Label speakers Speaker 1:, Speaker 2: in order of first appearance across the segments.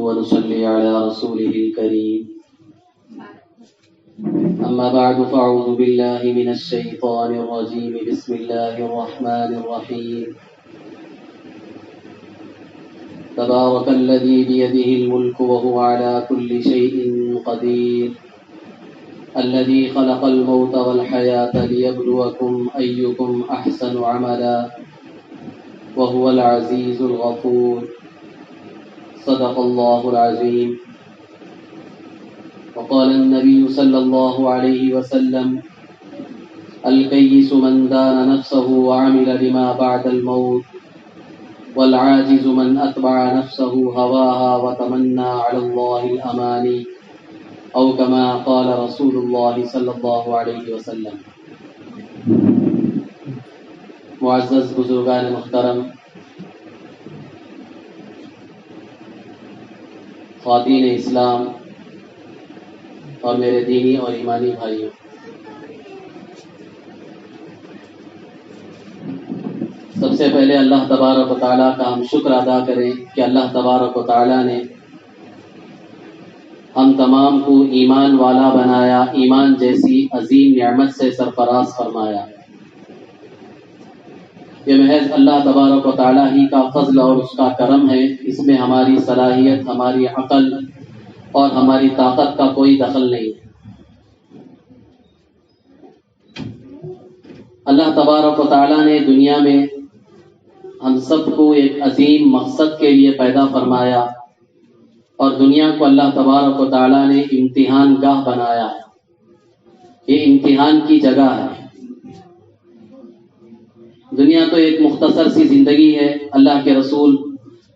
Speaker 1: ونصلي على رسوله الكريم. أما بعد فأعوذ بالله من الشيطان الرجيم. بسم الله الرحمن الرحيم. تبارك الذي بيده الملك وهو على كل شيء قدير. الذي خلق الموت والحياة ليبلوكم أيكم أحسن عملا وهو العزيز الغفور. صدق الله العظيم. وقال النبي صلى الله عليه وسلم: الكيس من دان نفسه وعمل لما بعد الموت، والعاجز من أتبع نفسه هواها وتمنى على الله الأماني، أو كما قال رسول الله صلی اللہ علیہ وسلم. معزز بزرگان محترم، خواتین اسلام اور میرے دینی اور ایمانی بھائیوں، سب سے پہلے اللہ تبارک و تعالیٰ کا ہم شکر ادا کریں کہ اللہ تبارک و تعالیٰ نے ہم تمام کو ایمان والا بنایا، ایمان جیسی عظیم نعمت سے سرفراز فرمایا. یہ محض اللہ تبارک و تعالیٰ ہی کا فضل اور اس کا کرم ہے. اس میں ہماری صلاحیت، ہماری عقل اور ہماری طاقت کا کوئی دخل نہیں. اللہ تبارک و تعالیٰ نے دنیا میں ہم سب کو ایک عظیم مقصد کے لیے پیدا فرمایا، اور دنیا کو اللہ تبارک و تعالیٰ نے امتحان گاہ بنایا. یہ امتحان کی جگہ ہے. دنیا تو ایک مختصر سی زندگی ہے. اللہ کے رسول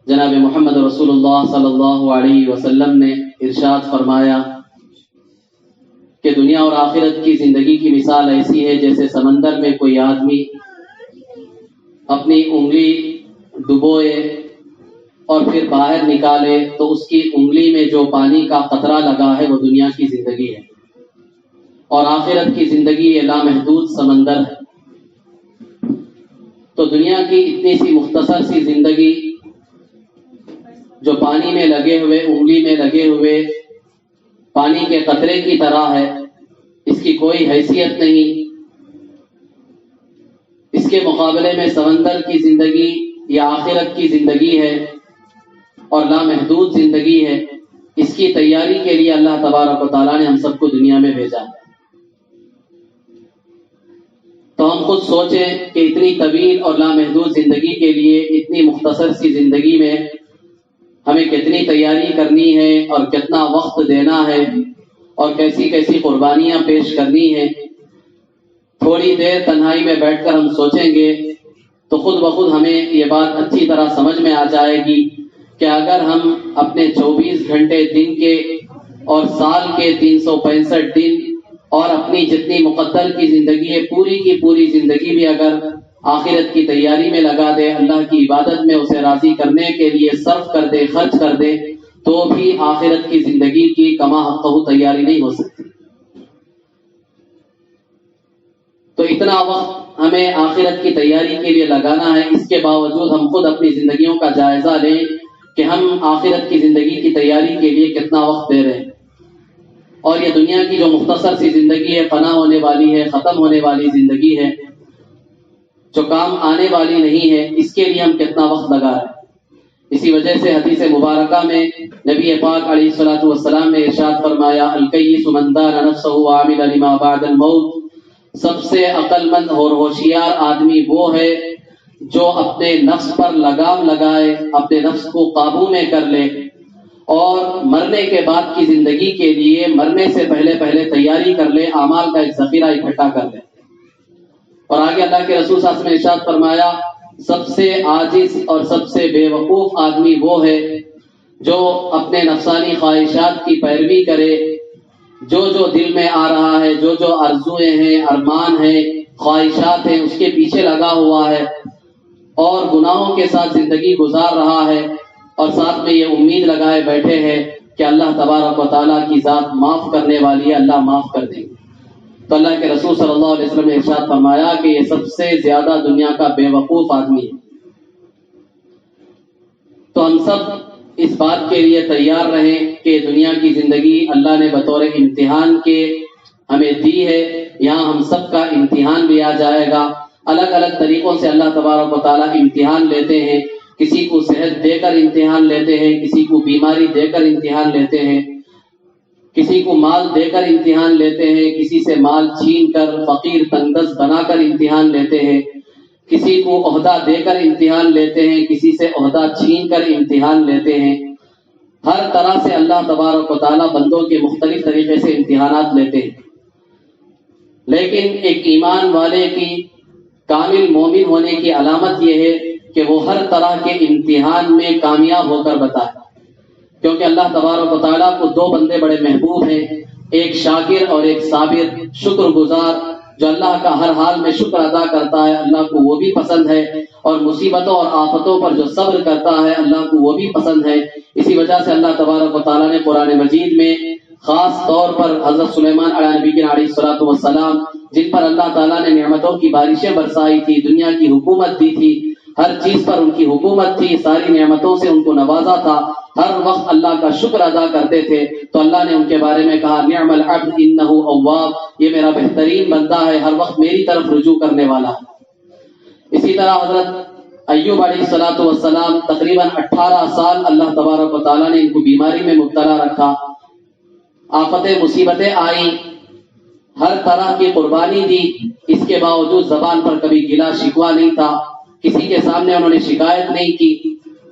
Speaker 1: جناب محمد رسول اللہ صلی اللہ علیہ وسلم نے ارشاد فرمایا کہ دنیا اور آخرت کی زندگی کی مثال ایسی ہے جیسے سمندر میں کوئی آدمی اپنی انگلی ڈبوئے اور پھر باہر نکالے تو اس کی انگلی میں جو پانی کا قطرہ لگا ہے وہ دنیا کی زندگی ہے، اور آخرت کی زندگی یہ لامحدود سمندر ہے. تو دنیا کی اتنی سی مختصر سی زندگی جو پانی میں لگے ہوئے، انگلی میں لگے ہوئے پانی کے قطرے کی طرح ہے، اس کی کوئی حیثیت نہیں. اس کے مقابلے میں سمندر کی زندگی یا آخرت کی زندگی ہے اور لامحدود زندگی ہے. اس کی تیاری کے لیے اللہ تبارک و تعالیٰ نے ہم سب کو دنیا میں بھیجا. تو ہم خود سوچیں کہ اتنی طویل اور لامحدود زندگی کے لیے، اتنی مختصر سی زندگی میں ہمیں کتنی تیاری کرنی ہے اور کتنا وقت دینا ہے اور کیسی کیسی قربانیاں پیش کرنی ہیں. تھوڑی دیر تنہائی میں بیٹھ کر ہم سوچیں گے تو خود بخود ہمیں یہ بات اچھی طرح سمجھ میں آ جائے گی کہ اگر ہم اپنے 24 گھنٹے دن کے اور سال کے 365 دن اور اپنی جتنی مقدر کی زندگی ہے پوری کی پوری زندگی بھی اگر آخرت کی تیاری میں لگا دے، اللہ کی عبادت میں اسے راضی کرنے کے لیے صرف کر دے، خرچ کر دے، تو بھی آخرت کی زندگی کی کما حقہ تیاری نہیں ہو سکتی. تو اتنا وقت ہمیں آخرت کی تیاری کے لیے لگانا ہے. اس کے باوجود ہم خود اپنی زندگیوں کا جائزہ لیں کہ ہم آخرت کی زندگی کی تیاری کے لیے کتنا وقت دے رہے ہیں. اور یہ دنیا کی جو مختصر سی زندگی ہے، فنا ہونے والی ہے، ختم ہونے والی زندگی ہے، جو کام آنے والی نہیں ہے، اس کے لیے ہم کتنا وقت لگا رہے ہیں. اسی وجہ سے حدیث مبارکہ میں نبی پاک علیہ الصلوۃ والسلام نے ارشاد فرمایا: الکیس من دان نفسہ وعمل لما بعد الموت. سب سے عقل مند اور ہوشیار آدمی وہ ہے جو اپنے نفس پر لگام لگائے، اپنے نفس کو قابو میں کر لے اور مرنے کے بعد کی زندگی کے لیے مرنے سے پہلے تیاری کر لے، اعمال کا ایک ذخیرہ اکٹھا کر لے. اور آگے اللہ کے رسول صلی اللہ علیہ وسلم نے ارشاد فرمایا: سب سے عاجز اور سب سے بے وقوف آدمی وہ ہے جو اپنے نفسانی خواہشات کی پیروی کرے، جو دل میں آ رہا ہے، جو آرزوئیں ہیں، ارمان ہیں، خواہشات ہیں، اس کے پیچھے لگا ہوا ہے اور گناہوں کے ساتھ زندگی گزار رہا ہے، اور ساتھ میں یہ امید لگائے بیٹھے ہیں کہ اللہ تبارک و تعالیٰ کی ذات معاف کرنے والی ہے، اللہ معاف کر دیں گے. تو اللہ کے رسول صلی اللہ علیہ وسلم نے ارشاد فرمایا کہ یہ سب سے زیادہ دنیا کا بے وقوف آدمی ہے. تو ہم سب اس بات کے لیے تیار رہیں کہ دنیا کی زندگی اللہ نے بطور امتحان کے ہمیں دی ہے، یہاں ہم سب کا امتحان لیا جائے گا۔ الگ الگ طریقوں سے اللہ تبارک و تعالیٰ امتحان لیتے ہیں، کسی کو صحت دے کر امتحان لیتے ہیں، کسی کو بیماری دے کر امتحان لیتے ہیں، کسی کو مال دے کر امتحان لیتے ہیں، کسی سے مال چھین کر فقیر تنگدست بنا کر امتحان لیتے ہیں، کسی کو عہدہ دے کر امتحان لیتے ہیں، کسی سے عہدہ چھین کر امتحان لیتے ہیں۔ ہر طرح سے اللہ تبارک و تعالیٰ بندوں کے مختلف طریقے سے امتحانات لیتے ہیں، لیکن ایک ایمان والے کی کامل مومن ہونے کی علامت یہ ہے کہ وہ ہر طرح کے امتحان میں کامیاب ہو کر بتائے، کیونکہ اللہ تبارک و تعالیٰ کو دو بندے بڑے محبوب ہیں، ایک شاکر اور ایک صابر، شکر گزار جو اللہ کا ہر حال میں شکر ادا کرتا ہے، اللہ کو وہ بھی پسند ہے، اور مصیبتوں اور آفتوں پر جو صبر کرتا ہے اللہ کو وہ بھی پسند ہے۔ اسی وجہ سے اللہ تبارک و تعالیٰ نے قرآن مجید میں خاص طور پر حضرت سلیمان علیہ نبی علیہ الصلوۃ والسلام، جن پر اللہ تعالیٰ نے نعمتوں کی بارشیں برسائی تھی، دنیا کی حکومت دی تھی، ہر چیز پر ان کی حکومت تھی، ساری نعمتوں سے ان کو نوازا تھا، ہر وقت اللہ کا شکر ادا کرتے تھے، تو اللہ نے ان کے بارے میں کہا نعم العبد انہ اواب، یہ میرا بہترین بندہ ہے، ہر وقت میری طرف رجوع کرنے والا۔ اسی طرح حضرت ایوب علیہ الصلوۃ والسلام تقریباً 18 سال اللہ تبارک و تعالیٰ نے ان کو بیماری میں مبتلا رکھا، آفتیں مصیبتیں آئیں، ہر طرح کی قربانی دی، اس کے باوجود زبان پر کبھی گلا شکوہ نہیں تھا، کسی کے سامنے انہوں نے شکایت نہیں کی،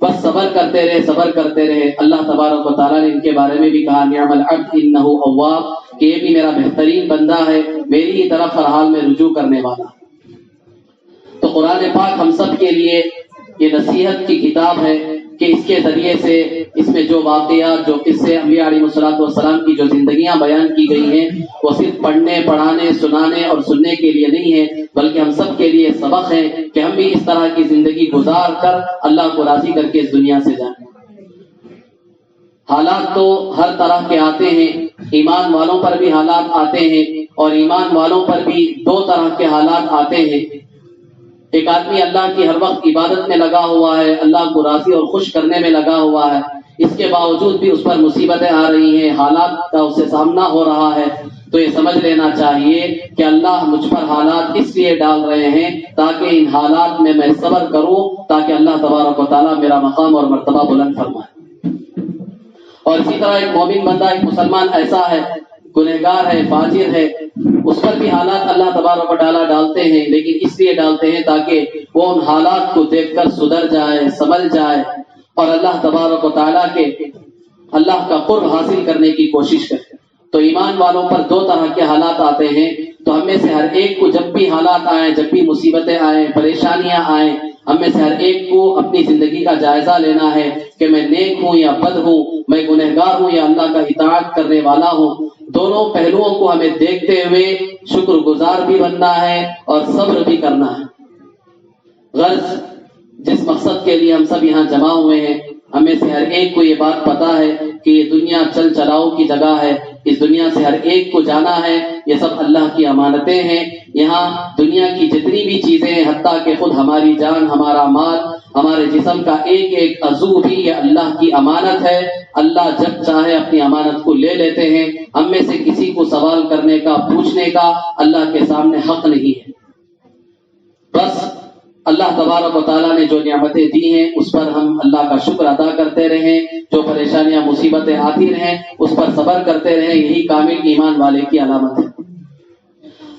Speaker 1: بس صبر کرتے رہے۔ اللہ تبارک و تعالیٰ نے ان کے بارے میں بھی کہا نعم العبد انہ اواب، کہ یہ بھی میرا بہترین بندہ ہے، میری ہی طرف ہر حال میں رجوع کرنے والا۔ تو قرآن پاک ہم سب کے لیے یہ نصیحت کی کتاب ہے کہ اس کے ذریعے سے اس میں جو واقعات، جو قصے انبیاء علیہ الصلوۃ والسلام کی جو زندگیاں بیان کی گئی ہیں، وہ صرف پڑھنے، پڑھانے، سنانے اور سننے کے لیے نہیں ہے، بلکہ ہم سب کے لیے سبق ہے کہ ہم بھی اس طرح کی زندگی گزار کر اللہ کو راضی کر کے اس دنیا سے جائیں۔ حالات تو ہر طرح کے آتے ہیں، ایمان والوں پر بھی حالات آتے ہیں، اور ایمان والوں پر بھی دو طرح کے حالات آتے ہیں۔ ایک آدمی اللہ کی ہر وقت عبادت میں لگا ہوا ہے، اللہ کو راضی اور خوش کرنے میں لگا ہوا ہے، اس کے باوجود بھی اس پر مصیبتیں آ رہی ہیں، حالات کا اسے سامنا ہو رہا ہے، تو یہ سمجھ لینا چاہیے کہ اللہ مجھ پر حالات اس لیے ڈال رہے ہیں تاکہ ان حالات میں میں صبر کروں، تاکہ اللہ تبارک و تعالیٰ میرا مقام اور مرتبہ بلند فرمائے۔ اور اسی طرح ایک مومن بندہ، ایک مسلمان ایسا ہے، گنہگار ہے، فاجر ہے، اس پر بھی حالات اللہ تبارک و تعالیٰ ڈالتے ہیں، لیکن اس لیے ڈالتے ہیں تاکہ وہ ان حالات کو دیکھ کر سدھر جائے، سنبھل جائے، اور اللہ تبارک و تعالیٰ کے اللہ کا قرب حاصل کرنے کی کوشش کرے۔ تو ایمان والوں پر دو طرح کے حالات آتے ہیں، تو ہم میں سے ہر ایک کو جب بھی حالات آئیں، جب بھی مصیبتیں آئیں، پریشانیاں آئیں، ہم میں سے ہر ایک کو اپنی زندگی کا جائزہ لینا ہے کہ میں نیک ہوں یا بد ہوں، میں گنہگار ہوں یا اللہ کا اطاعت کرنے والا ہوں۔ دونوں پہلوؤں کو ہمیں دیکھتے ہوئے شکر گزار بھی بننا ہے اور صبر بھی کرنا ہے۔ غرض جس مقصد کے لیے ہم سب یہاں جمع ہوئے ہیں، ہمیں سے ہر ایک کو یہ بات پتا ہے کہ یہ دنیا چل چلاؤ کی جگہ ہے، اس دنیا سے ہر ایک کو جانا ہے، یہ سب اللہ کی امانتیں ہیں۔ یہاں دنیا کی جتنی بھی چیزیں ہیں، حتیٰ کہ خود ہماری جان، ہمارا مال، ہمارے جسم کا ایک ایک عضو بھی یہ اللہ کی امانت ہے۔ اللہ جب چاہے اپنی امانت کو لے لیتے ہیں، ہم میں سے کسی کو سوال کرنے کا، پوچھنے کا اللہ کے سامنے حق نہیں ہے۔ بس اللہ تبارک و تعالیٰ نے جو نعمتیں دی ہیں اس پر ہم اللہ کا شکر ادا کرتے رہیں، جو پریشانیاں مصیبتیں آتی رہیں اس پر صبر کرتے رہیں، یہی کامل ایمان والے کی علامت ہے۔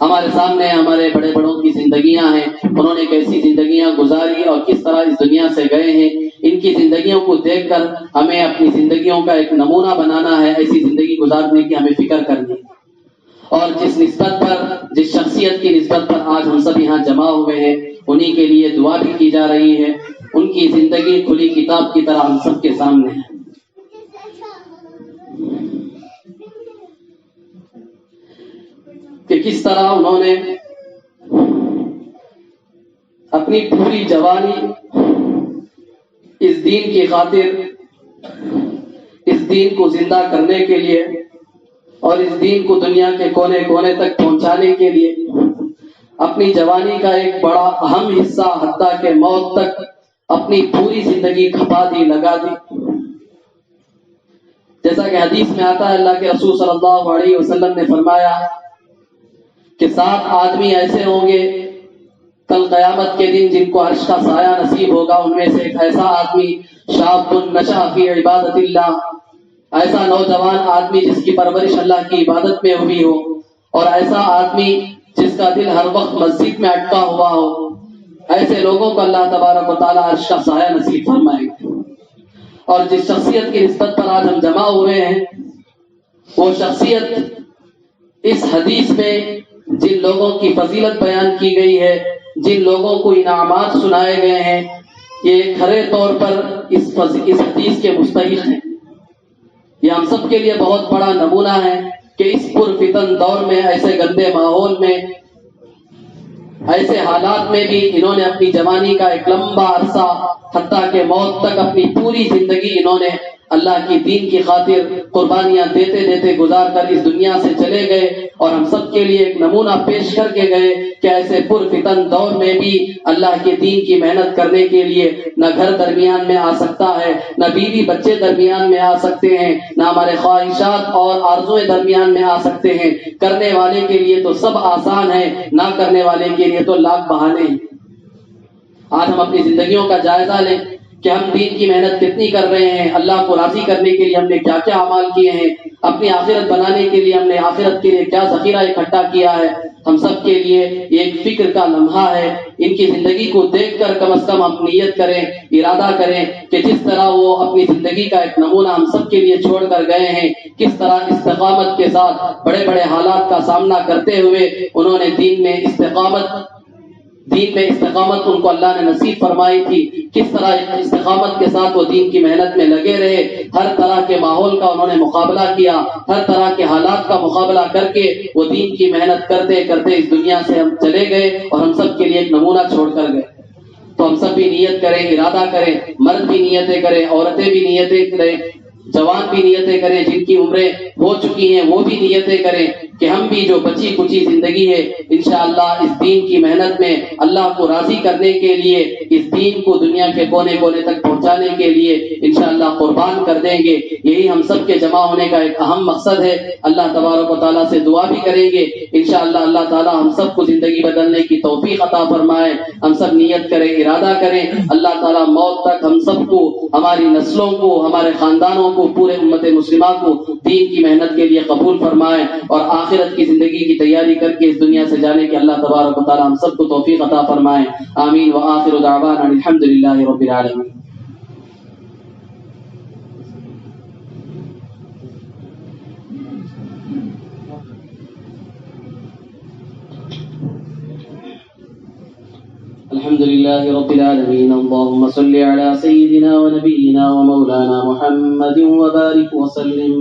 Speaker 1: ہمارے سامنے ہمارے بڑے بڑوں کی زندگیاں ہیں، انہوں نے کیسی زندگیاں گزاری اور کس طرح اس دنیا سے گئے ہیں، ان کی زندگیوں کو دیکھ کر ہمیں اپنی زندگیوں کا ایک نمونہ بنانا ہے، ایسی زندگی گزارنے کی ہمیں فکر کرنی ہے۔ اور جس نسبت پر، جس شخصیت کی نسبت پر آج ہم سب یہاں جمع ہوئے ہیں، انہی کے لیے دعا بھی کی جا رہی ہے۔ ان کی زندگی کھلی کتاب کی طرح ہم سب کے سامنے ہے۔ کہ کس طرح انہوں نے اپنی پوری جوانی اس دین کی خاطر، اس دین کو زندہ کرنے کے لیے اور اس دین کو دنیا کے کونے کونے تک پہنچانے کے لیے اپنی جوانی کا ایک بڑا اہم حصہ، حتیٰ کہ موت تک اپنی پوری زندگی کھپا دی، لگا دی۔ جیسا کہ حدیث میں آتا ہے اللہ کے رسول صلی اللہ علیہ وسلم نے فرمایا کہ 7 آدمی ایسے ہوں گے کل قیامت کے دن جن کو عرش کا سایہ نصیب ہوگا. ان میں سے ایک ایسا آدمی شاب نشأ فی عبادت اللہ، ایسا نوجوان آدمی جس کی پرورش اللہ کی عبادت میں ہوئی ہو، اور ایسا آدمی جس کا دل ہر وقت مسجد میں اٹکا ہوا ہو. ایسے لوگوں کو اللہ تبارک و تعالیٰ عرش کا سایہ نصیب فرمائے گا. اور جس شخصیت کی نسبت پر آج ہم جمع ہوئے ہیں، وہ شخصیت اس حدیث میں جن لوگوں کی فضیلت بیان کی گئی ہے، جن لوگوں کو انعامات سنائے گئے ہیں، یہ کھرے طور پر اس حدیث کے مستحق ہیں. یہ ہم سب کے لیے بہت بڑا نمونہ ہے کہ اس پرفتن دور میں، ایسے گندے ماحول میں، ایسے حالات میں بھی انہوں نے اپنی جوانی کا ایک لمبا عرصہ حتیٰ کہ موت تک اپنی پوری زندگی انہوں نے اللہ کی دین کی خاطر قربانیاں دیتے دیتے گزار کر اس دنیا سے چلے گئے، اور ہم سب کے لیے ایک نمونہ پیش کر کے گئے کہ ایسے پرفتن دور میں بھی اللہ کے دین کی محنت کرنے کے لیے نہ گھر درمیان میں آ سکتا ہے، نہ بیوی بچے درمیان میں آ سکتے ہیں، نہ ہمارے خواہشات اور آرزویں درمیان میں آ سکتے ہیں. کرنے والے کے لیے تو سب آسان ہے، نہ کرنے والے کے لیے تو لاکھ بہانے ہیں. آج ہم اپنی زندگیوں کا جائزہ لیں کہ ہم دین کی محنت کتنی کر رہے ہیں، اللہ کو راضی کرنے کے لیے ہم نے کیا کیا اعمال کیے ہیں، اپنی آخرت بنانے کے لیے ہم نے آخرت کے لیے کیا ذخیرہ اکٹھا کیا ہے. ہم سب کے لیے ایک فکر کا لمحہ ہے. ان کی زندگی کو دیکھ کر کم از کم ہم نیت کریں، ارادہ کریں کہ جس طرح وہ اپنی زندگی کا ایک نمونہ ہم سب کے لیے چھوڑ کر گئے ہیں، کس طرح استقامت کے ساتھ بڑے بڑے حالات کا سامنا کرتے ہوئے انہوں نے دین میں استقامت ان کو اللہ نے نصیب فرمائی تھی، کس طرح استقامت کے ساتھ وہ دین کی محنت میں لگے رہے. ہر طرح کے ماحول کا انہوں نے مقابلہ کیا، ہر طرح کے حالات کا مقابلہ کر کے وہ دین کی محنت کرتے کرتے اس دنیا سے ہم چلے گئے اور ہم سب کے لیے ایک نمونہ چھوڑ کر گئے. تو ہم سب بھی نیت کریں، ارادہ کریں، مرد بھی نیتیں کریں، عورتیں بھی نیتیں کریں، جوان بھی نیتیں کریں، جن کی عمریں ہو چکی ہیں وہ بھی نیتیں کریں کہ ہم بھی جو بچی کچی زندگی ہے انشاءاللہ اس دین کی محنت میں اللہ کو راضی کرنے کے لیے، اس دین کو دنیا کے کونے کونے تک پہنچانے کے لیے انشاءاللہ قربان کر دیں گے. یہی ہم سب کے جمع ہونے کا ایک اہم مقصد ہے. اللہ تبارک و تعالیٰ سے دعا بھی کریں گے انشاءاللہ اللہ تعالیٰ ہم سب کو زندگی بدلنے کی توفیق عطا فرمائے. ہم سب نیت کریں، ارادہ کریں، اللہ تعالیٰ موت تک ہم سب کو، ہماری نسلوں کو، ہمارے خاندانوں کو، پورے امت مسلمہ کو دین کی محنت کے لیے قبول فرمائے اور آخرت کی زندگی کی تیاری کر کے اس دنیا سے جانے کے اللہ تبارک و تعالیٰ ہم سب کو توفیق عطا فرمائے. آمین. وآخر دعوانا الحمدللہ رب العالمین. الحمد لله رب العالمين. اللهم صل على سيدنا ونبينا ومولانا محمد وبارك وسلم.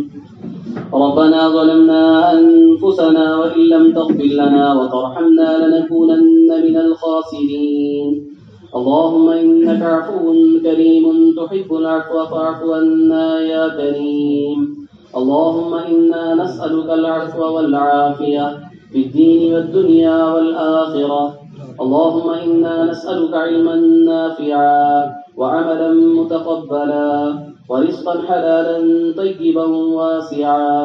Speaker 1: ربنا ظلمنا أنفسنا وإن لم تغفر لنا وترحمنا لنكونن من الخاسرين. اللهم إنك عفو كريم تحب العفو فاعف عنا يا كريم. اللهم إنا نسألك العفو والعافية في الدين والدنيا والآخرة. اللهم إنا نسألك علما نافعا وعملا متقبلا ورزقا حلالا طيبا واسعا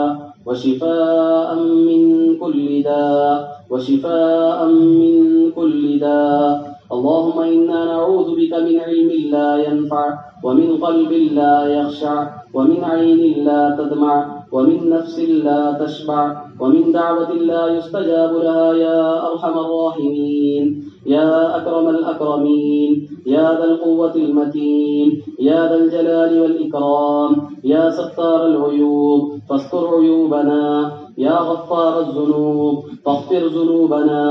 Speaker 1: وشفاء من كل داء. اللهم إنا نعوذ بك من علم لا ينفع ومن قلب لا يخشع ومن عين لا تدمع ومن نفس لا تشبع ومن دعوة لا يستجاب لها يا أرحم الراحمين يا أكرم الأكرمين يا ذا القوة المتين يا ذا الجلال والإكرام يا ستار العيوب فاستر عيوبنا يا غفار الذنوب فاغفر ذنوبنا.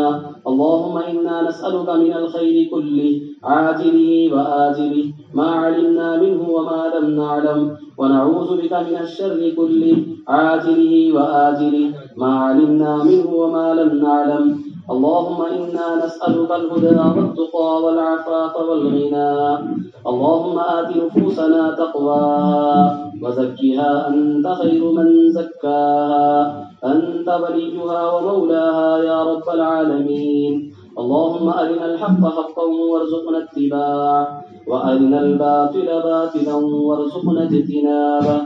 Speaker 1: اللهم إنا نسألك من الخير كله عاجله وآجله ما علمنا منه وما لم نعلم ونعوذ بك من الشر كله عاجله وآجله ما علمنا منه وما لم نعلم. اللهم إنا نسألك الهدى والتقى والعفاف والغنى. اللهم آت نفوسنا تقواها وزكها أنت خير من زكاها أنت وليها ومولاها يا رب العالمين. اللهم أرنا الحق حقا وارزقنا اتباعه وأرنا الباطل باطلا وارزقنا اجتنابه.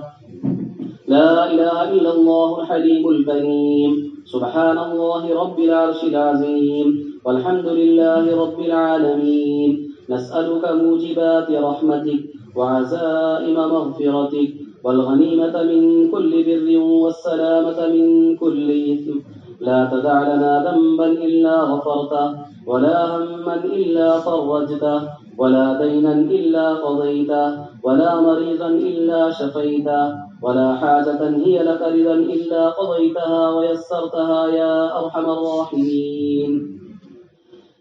Speaker 2: لا إله إلا الله الحليم الكريم سبحان الله رب العرش العظيم والحمد لله رب العالمين نسألك موجبات رحمتك وعزائم مغفرتك والغنيمة من كل بر والسلامة من كل إثم لا تدع لنا ذنبا إلا غفرته ولا هما إلا فرجته ولا دينا إلا قضيته ولا مريضا إلا شفيته ولا حاجة هي لك رضا إلا قضيتها ويسرتها يا أرحم الراحمين.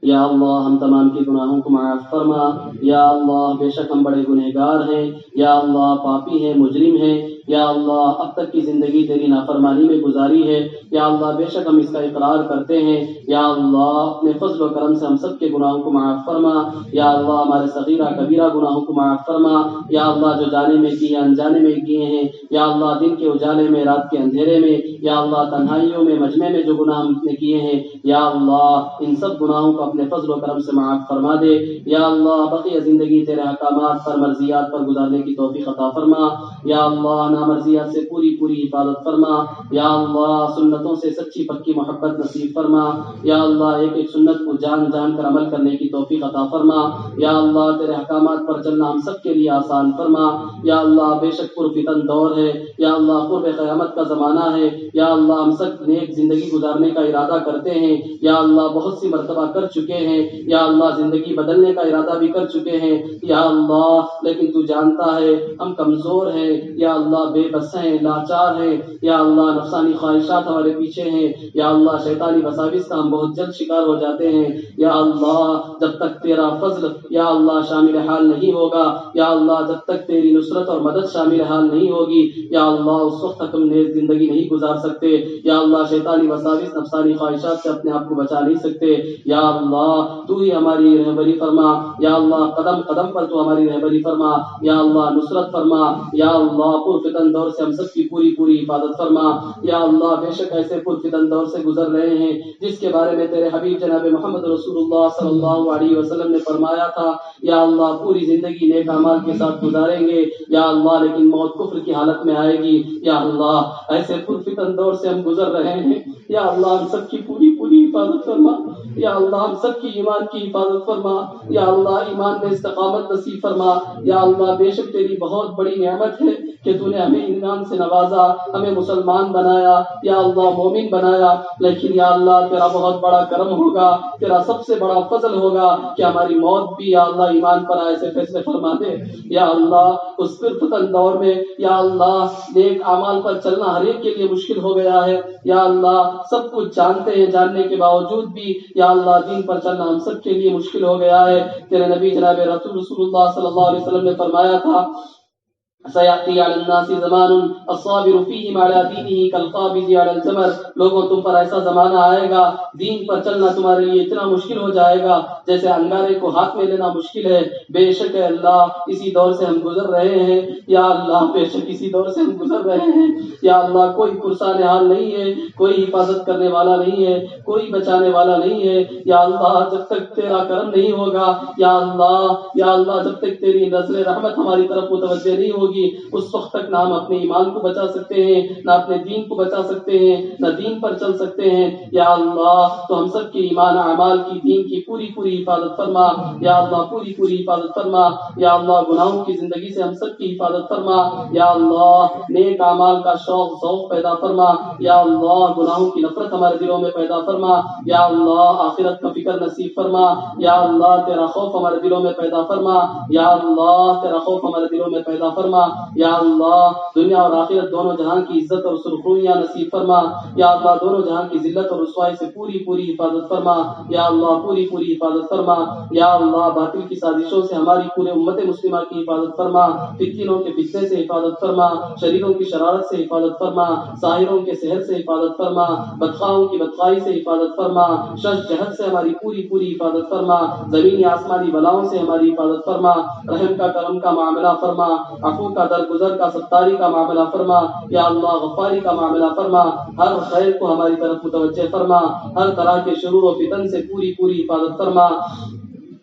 Speaker 2: یا اللہ ہم تمام کے گناہوں کو معاف فرما. یا اللہ بے شک ہم بڑے گنہگار ہیں. یا اللہ پاپی ہیں، مجرم ہیں. یا اللہ اب تک کی زندگی تیری نافرمانی میں گزاری ہے. یا اللہ بے شک ہم اس کا اقرار کرتے ہیں. یا اللہ اپنے فضل و کرم سے ہم سب کے گناہوں کو معاف فرما. یا اللہ ہمارے صغیرہ کبیرہ گناہوں کو معاف فرما. یا اللہ جو جانے میں کیے انجانے میں کیے ہیں، یا اللہ دن کے اجالے میں، رات کے اندھیرے میں، یا اللہ تنہائیوں میں، مجمع میں جو گناہ ہم نے کیے ہیں، یا اللہ ان سب گناہوں کو اپنے فضل و کرم سے معاف فرما دے. یا اللہ بقیہ زندگی تیرے احکامات پر، مرضیات پر گزارنے کی توفیق عطا فرما. یا اللہ نامرضیات سے پوری پوری حفاظت فرما. یا اللہ سنتوں سے سچی پکی محبت نصیب فرما. یا اللہ ایک ایک سنت کو جان جان کر عمل کرنے کی توفیق عطا فرما. یا اللہ تیرے احکامات پر چلنا ہم سب کے لیے آسان فرما. یا اللہ بے شک پرفتن دور ہے. یا اللہ قرب قیامت کا زمانہ ہے. یا اللہ ہم سب نیک زندگی گزارنے کا ارادہ کرتے ہیں. یا اللہ بہت سی مرتبہ کر چکے ہیں. یا اللہ زندگی بدلنے کا ارادہ بھی کر چکے ہیں. یا اللہ لیکن تو جانتا ہے ہم کمزور ہیں. یا اللہ بے بس ہیں، لاچار ہیں. یا اللہ نفسانی خواہشات ہمارے پیچھے ہیں. یا اللہ شیطانی وساوس کا ہم بہت جلد شکار ہو جاتے ہیں. یا اللہ جب تک تیرا فضل یا اللہ شامل حال نہیں ہوگا، یا اللہ جب تک تیری نصرت اور مدد شامل حال نہیں ہوگی، یا اللہ اس وقت تک ہم نیک زندگی نہیں گزار سکتے. یا اللہ شیطانی وساوس نفسانی خواہشات سے اپنے آپ کو بچا نہیں سکتے. یا اللہ تو ہی ہماری رہبری فرما. یا اللہ قدم قدم پر تو ہماری رہبری فرما. یا اللہ نصرت فرما. یا اللہ پرفتن دور سے ہم سب کی پوری پوری حفاظت فرما. یا اللہ بے شک ایسے پرفتن دور سے گزر رہے ہیں جس کے بارے میں تیرے حبیب جناب محمد رسول اللہ صلی اللہ علیہ وسلم نے فرمایا تھا یا اللہ پوری زندگی نیک اعمال کے ساتھ گزاریں گے یا اللہ لیکن موت کفر کی حالت میں آئے گی. یا اللہ ایسے پرفتن دور سے ہم گزر رہے ہیں. یا اللہ ہم سب کی پوری پوری حفاظت فرما. یا اللہ ہم سب کی ایمان کی حفاظت فرما. یا اللہ ایمان میں استقامت نصیب فرما. یا اللہ بے شک تیری بہت بڑی نعمت ہے کہ تو نے ہمیں ایمان سے نوازا، ہمیں مسلمان بنایا، یا اللہ مومن بنایا. لیکن یا اللہ تیرا بہت بڑا کرم ہوگا، تیرا سب سے بڑا فضل ہوگا کہ ہماری موت بھی یا اللہ ایمان پر آئے سے فیصلے فرما دے. یا اللہ اس پرفتن دور میں یا اللہ نیک اعمال پر چلنا ہر ایک کے لیے مشکل ہو گیا ہے. یا اللہ سب کچھ جانتے ہیں، جاننے کے باوجود بھی یا اللہ دین پر چلنا ہم سب کے لیے مشکل ہو گیا ہے. تیرے نبی جناب رسول اللہ صلی اللہ علیہ وسلم نے فرمایا تھا سیاتی علی الناس زمان الصابر فیہم علی دینہ کالقابض علی الجمر. لوگوں تم پر ایسا زمانہ آئے گا دین پر چلنا تمہارے لیے اتنا مشکل ہو جائے گا جیسے انگارے کو ہاتھ میں لینا مشکل ہے. بے شک اللہ اسی دور سے ہم گزر رہے ہیں. یا اللہ بے شک اسی دور سے ہم گزر رہے ہیں. یا اللہ کوئی پرسان حال نہیں ہے، کوئی حفاظت کرنے والا نہیں ہے، کوئی بچانے والا نہیں ہے. یا اللہ جب تک تیرا کرم نہیں ہوگا، یا اللہ جب تک تیری نظر رحمت ہماری طرف متوجہ نہیں ہوگی اس وقت تک نہ ہم اپنے ایمان کو بچا سکتے ہیں، نہ اپنے دین کو بچا سکتے ہیں، نہ دین پر چل سکتے ہیں. یا اللہ تو ہم سب کی ایمان اعمال کی دین کی پوری پوری حفاظت فرما. یا اللہ پوری پوری حفاظت فرما. یا اللہ گناہوں کی زندگی سے ہم سب کی حفاظت فرما. یا اللہ نیک اعمال کا شوق ذوق پیدا فرما. یا اللہ گناہوں کی نفرت ہمارے دلوں میں پیدا فرما. یا اللہ آخرت کا فکر نصیب فرما. یا اللہ تیرا خوف ہمارے دلوں میں پیدا فرما. یا اللہ تیرا خوف ہمارے دلوں میں پیدا فرما. یا اللہ دنیا اور آخرت دونوں جہاں کی عزت اور سرخرویاں نصیب فرما. یا اللہ دونوں جہاں کی ذلت اور رسوائی سے پوری پوری حفاظت فرما. یا اللہ پوری پوری حفاظت فرما. یا اللہ باطل کی سازشوں سے ہماری پورے امت مسلمہ کی حفاظت فرما. فتنوں کے فتنے سے حفاظت فرما. شریروں کی شرارت سے حفاظت فرما. ساحروں کے سحر سے حفاظت فرما. بدخواہوں کی بدخواہی سے حفاظت فرما. شش جہد سے ہماری پوری پوری حفاظت فرما. زمینی آسمانی بلاؤں سے ہماری حفاظت فرما. رحم کا کرم کا معاملہ فرما. عفو کا درگزر کا ستاری کا معاملہ فرما. یا اللہ غفاری کا معاملہ فرما. ہر خیر کو ہماری طرف متوجہ فرما. ہر طرح کے شرور و فتن سے پوری پوری حفاظت فرما.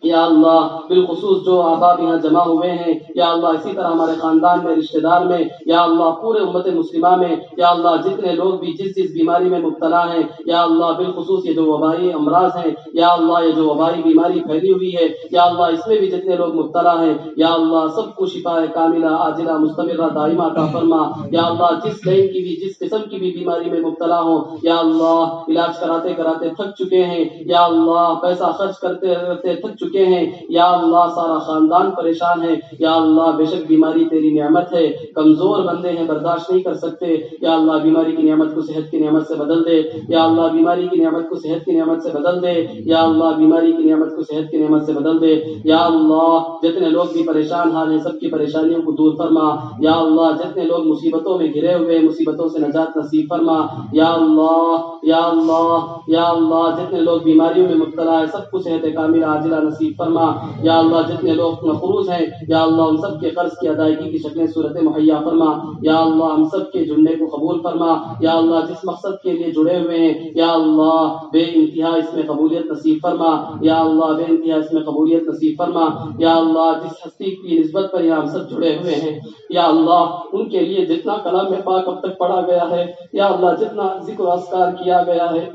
Speaker 2: یا اللہ بالخصوص جو احباب یہاں جمع ہوئے ہیں یا اللہ اسی طرح ہمارے خاندان میں رشتہ دار میں یا اللہ پورے امت مسلمہ میں یا اللہ جتنے لوگ بھی جس جس بیماری میں مبتلا ہیں یا اللہ بالخصوص یہ جو وبائی امراض ہیں یا اللہ یہ جو وبائی بیماری پھیلی ہوئی ہے یا اللہ اس میں بھی جتنے لوگ مبتلا ہیں یا اللہ سب کو شفا کاملہ عاجلہ مستمرہ دائمہ عطا فرما یا اللہ جس لائن کی بھی جس قسم کی بھی بیماری میں مبتلا ہوں یا اللہ علاج کراتے کراتے تھک چکے ہیں یا اللہ پیسہ خرچ کرتے کرتے تھک چکے ہیں یا اللہ سارا خاندان پریشان ہے یا اللہ بے شک بیماری تیری نعمت ہے کمزور بندے ہیں برداشت نہیں کر سکتے یا اللہ بیماری کی نعمت کو صحت کی نعمت سے بدل دے یا اللہ بیماری کی نعمت کو صحت کی نعمت سے بدل دے یا اللہ بیماری کی نعمت کو صحت کی نعمت سے بدل دے یا اللہ جتنے لوگ بھی پریشان حال ہیں سب کی پریشانیوں کو دور فرما یا اللہ جتنے لوگ مصیبتوں میں گھرے ہوئے مصیبتوں سے نجات نصیب فرما یا اللہ یا اللہ یا اللہ جتنے لوگ بیماریوں میں مبتلا ہے سب کو صحت کاملہ عاجلہ نصیب فرما یا اللہ جتنے لوگ مقروض ہیں یا اللہ ان سب کے قرض کی ادائیگی کی شکلیں صورتیں مہیا فرما یا اللہ ہم سب کے جڑنے کو قبول فرما یا اللہ جس مقصد کے لیے جڑے ہوئے ہیں یا اللہ بے انتہا اس میں قبولیت نصیب فرما یا اللہ بے انتہا اس میں قبولیت نصیب فرما یا اللہ جس ہستی کی نسبت پر ہم سب جڑے ہوئے ہیں یا اللہ ان کے لیے جتنا کلام پاک اب تک پڑھا گیا ہے یا اللہ جتنا ذکر و اذکار کیا گیا ہے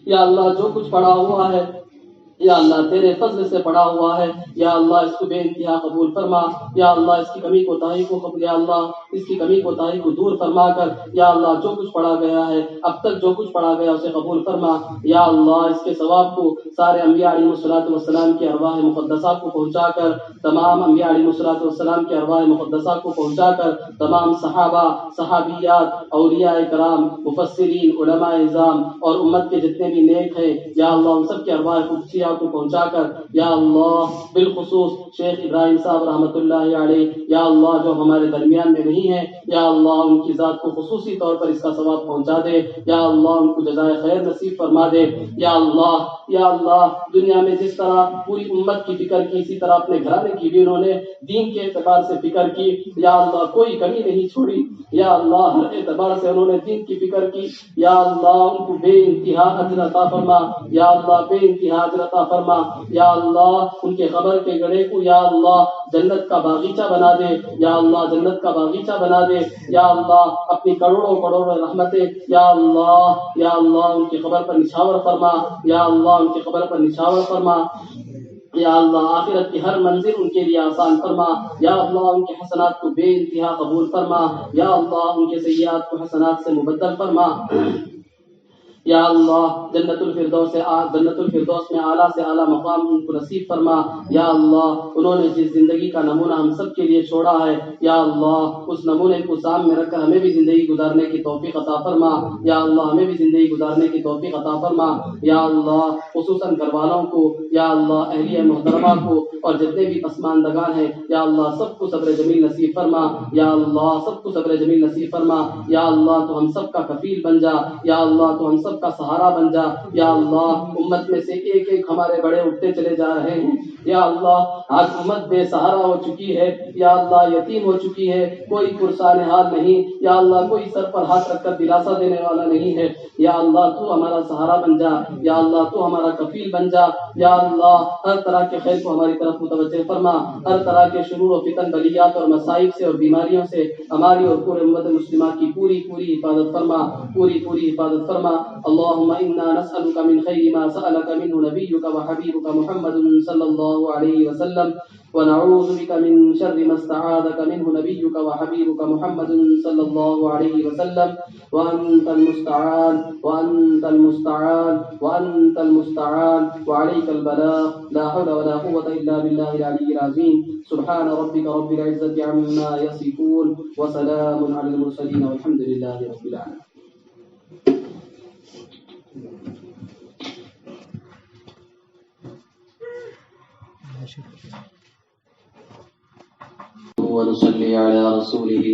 Speaker 2: یا اللہ جو کچھ پڑھا ہوا ہے یا اللہ تیرے فضل سے پڑھا ہوا ہے یا اللہ اس کو بے انتہا قبول فرما یا اللہ اس کی کمی کوتاہی کو قبول یا اللہ اس کی کمی کوتاہی کو دور فرما کر یا اللہ جو کچھ پڑھا گیا ہے اب تک جو کچھ پڑھا گیا اسے قبول فرما یا اللہ اس کے ثواب کو سارے انبیاء علیہ الصلوۃ والسلام کی ارواح مقدسہ کو پہنچا کر تمام انبیاء علیہ الصلوۃ والسلام کی ارواح مقدسہ کو پہنچا کر تمام صحابہ صحابیات اولیاء کرام مفسرین علماء اعظام اور امت کے جتنے بھی نیک ہیں یا اللہ ان سب کی ارواح قدسیہ کو پہنچا کر یا اللہ بالخصوص شیخ ابراہیم صاحب رحمۃ اللہ علیہ یا اللہ جو ہمارے درمیان میں نہیں ہے یا اللہ ان کی ذات کو خصوصی طور پر اس کا ثواب پہنچا دے یا اللہ ان کو جزائے خیر نصیب فرما دے یا اللہ دنیا میں جس طرح پوری امت کی فکر کی اسی طرح اپنے گھرانے کی بھی انہوں نے دین کے اعتبار سے فکر کی یا اللہ کوئی کمی نہیں چھوڑی یا اللہ ہر اعتبار سے انہوں نے دین کی فکر کی یا اللہ ان کو بے انتہا اجر عطا فرما یا اللہ بے انتہا اجر عطا فرما یا اللہ ان کے قبر کے گڑھے کو یا اللہ جنت کا باغیچہ بنا دے یا اللہ جنت کا باغیچہ بنا دے یا اللہ اپنی کروڑوں کروڑوں رحمتیں یا اللہ ان کی قبر پر نچھاور فرما یا اللہ ان کی قبر پر نچھاور فرما یا اللہ آخرت کی ہر منزل ان کے لیے آسان فرما یا اللہ ان کے حسنات کو بے انتہا قبول فرما یا اللہ ان کے سیئات کو حسنات سے مبدل فرما یا اللہ جنت الفردوس میں اعلیٰ سے اعلیٰ مقام ان کو نصیب فرما یا اللہ انہوں نے جس زندگی کا نمونہ ہم سب کے لیے چھوڑا ہے یا اللہ اس نمونے کو سامنے رکھ کر ہمیں بھی زندگی گزارنے کی توفیق عطا فرما یا اللہ ہمیں بھی زندگی گزارنے کی توفیق عطا فرما یا اللہ خصوصاً گھر والوں کو یا اللہ اہلیہ محترمہ کو اور جتنے بھی پسماندگان ہیں یا اللہ سب کو صبر جمیل نصیب فرما یا اللہ سب کو صبر جمیل نصیب فرما یا اللہ تو ہم سب کا کفیل بن جا یا اللہ تو ہم سب کا سہارا بن جا یا اللہ امت میں سے ایک ایک ہمارے بڑے اٹھتے چلے جا رہے ہیں یا اللہ آج امت بے سہارا ہو چکی ہے یا اللہ یتیم ہو چکی ہے کوئی پرسان حال نہیں یا اللہ کوئی سر پر ہاتھ رکھ کر دلاسا دینے والا نہیں ہے یا اللہ تو ہمارا سہارا بن جا یا اللہ تو ہمارا کفیل بن جا یا اللہ ہر طرح کے خیر کو ہماری طرف متوجہ فرما ہر طرح کے شرور و فتن بلیات اور مصائب سے اور بیماریوں سے ہماری اور پورے امت مسلمہ کی پوری حفاظت فرما پوری حفاظت فرما اللهم إنا نسألك من خير ما سألك منه نبيك وحبيبك محمد صلى الله عليه وسلم ونعوذ بك من شر ما استعاذك منه نبيك وحبيبك محمد صلى الله عليه وسلم وأنت المستعان وعليك البلاغ لا حول ولا قوة إلا بالله العلي العظيم سبحان ربك رب العزة عما يصفون وسلام على المرسلين والحمد لله رب العالمين.
Speaker 1: ونصلي على رسوله